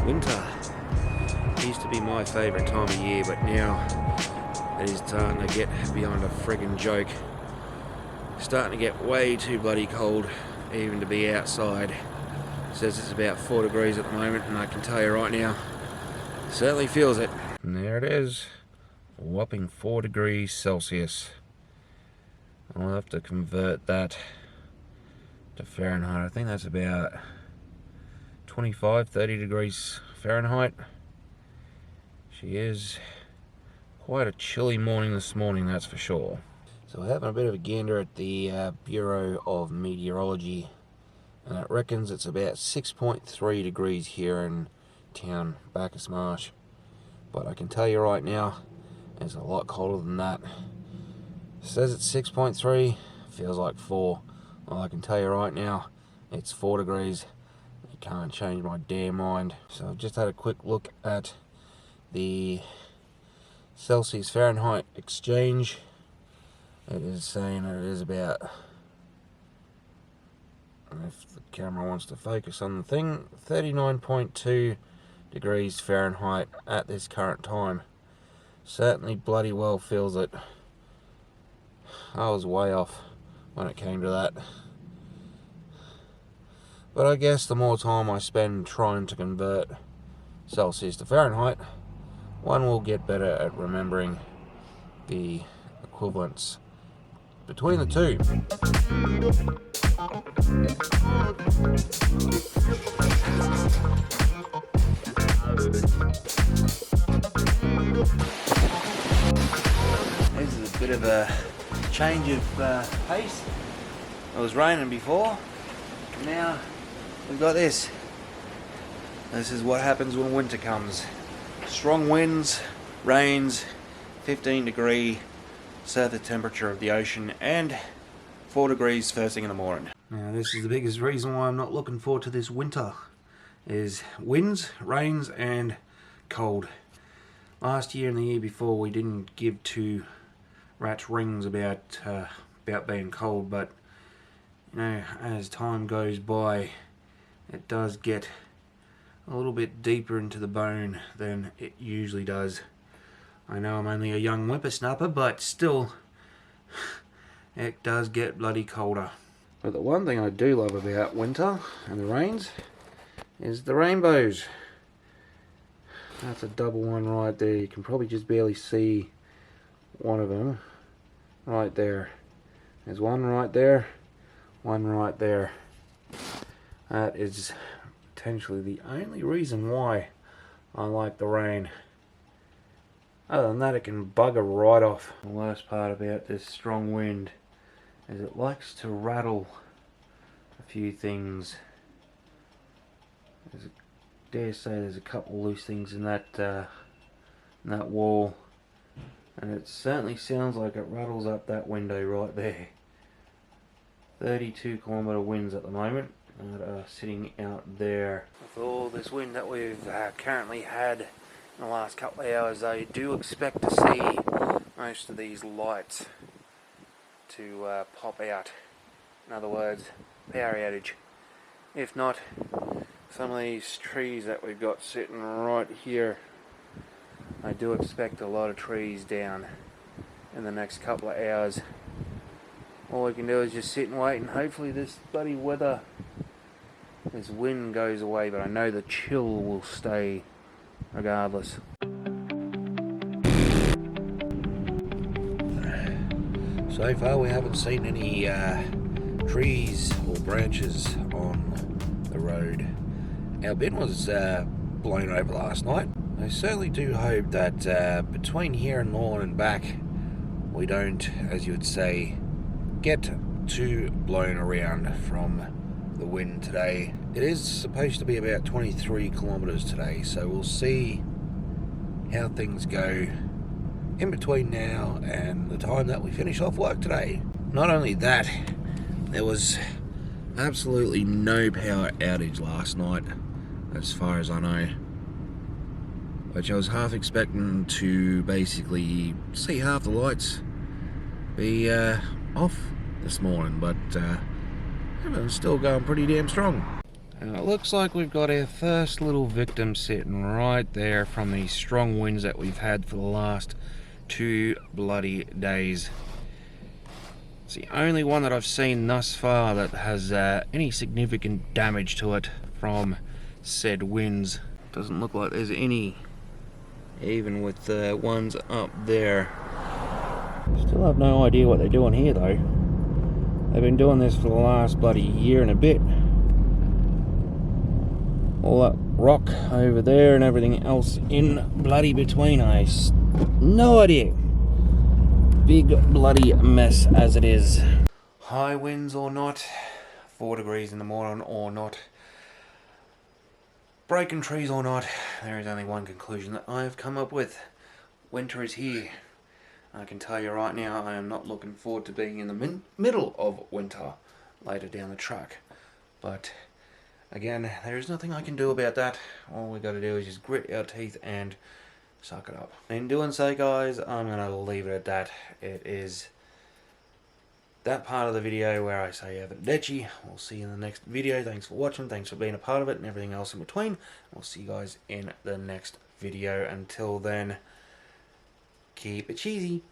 Winter used to be my favourite time of year, but now it is starting to get beyond a friggin' joke. Starting to get way too bloody cold even to be outside. It says it's about 4 degrees at the moment, and I can tell you right now, it certainly feels it. And there it is, a whopping 4 degrees Celsius. I'll have to convert that to Fahrenheit. I think that's about 25, 30 degrees Fahrenheit. She is quite a chilly morning this morning, that's for sure. So we're having a bit of a gander at the Bureau of Meteorology, and it reckons it's about 6.3 degrees here in town, Bacchus Marsh. But I can tell you right now, it's a lot colder than that. It says it's 6.3, feels like 4. Well, I can tell you right now, it's 4 degrees. You can't change my damn mind. So I've just had a quick look at the Celsius Fahrenheit exchange. It is saying it is about, if the camera wants to focus on the thing, 39.2 degrees Fahrenheit at this current time. Certainly bloody well feels it. I was way off when it came to that. But I guess the more time I spend trying to convert Celsius to Fahrenheit, one will get better at remembering the equivalents between the two. This is a bit of a change of pace. It was raining before, now we've got this. This is what happens when winter comes. Strong winds, rains, 15 degree surface temperature of the ocean, and 4 degrees first thing in the morning. Now this is the biggest reason why I'm not looking forward to this winter, is winds, rains and cold. Last year and the year before we didn't give two rats rings about being cold, but you know, as time goes by it does get a little bit deeper into the bone than it usually does. I know I'm only a young whippersnapper, but still, it does get bloody colder. But the one thing I do love about winter and the rains is the rainbows. That's a double one right there. You can probably just barely see one of them right there. There's one right there, one right there. That is potentially the only reason why I like the rain. Other than that, it can bugger right off. The worst part about this strong wind is it likes to rattle a few things. Dare say there's a couple loose things in that wall, and it certainly sounds like it rattles up that window right there. 32 kilometre winds at the moment that are sitting out there. With all this wind that we've currently had in the last couple of hours, I do expect to see most of these lights to pop out. In other words, power outage. If not, some of these trees that we've got sitting right here, I do expect a lot of trees down in the next couple of hours. All we can do is just sit and wait, and hopefully this bloody weather, this wind goes away, but I know the chill will stay regardless. So far we haven't seen any trees or branches on the road. Our bin was blown over last night. I certainly do hope that between here and Lorne and back we don't, as you would say, get too blown around from the wind today. It is supposed to be about 23 kilometres today, so we'll see how things go in between now and the time that we finish off work today. Not only that, there was absolutely no power outage last night, as far as I know, which I was half expecting to basically see half the lights be off this morning, but everything's still going pretty damn strong. And it looks like we've got our first little victim sitting right there from these strong winds that we've had for the last 2 bloody days. It's the only one that I've seen thus far that has any significant damage to it from said winds. Doesn't look like there's any, even with the ones up there. Still have no idea what they're doing here though. They've been doing this for the last bloody year and a bit. All that rock over there and everything else in bloody between, no idea. Big bloody mess as it is. High winds or not, 4 degrees in the morning or not, breaking trees or not, there is only one conclusion that I have come up with. Winter is here. I can tell you right now, I am not looking forward to being in the middle of winter later down the track. But again, there is nothing I can do about that. All we got to do is just grit our teeth and suck it up. In doing so, guys, I'm going to leave it at that. It is that part of the video where I say arrivederci. We'll see you in the next video. Thanks for watching. Thanks for being a part of it and everything else in between. We'll see you guys in the next video. Until then, keep it cheesy.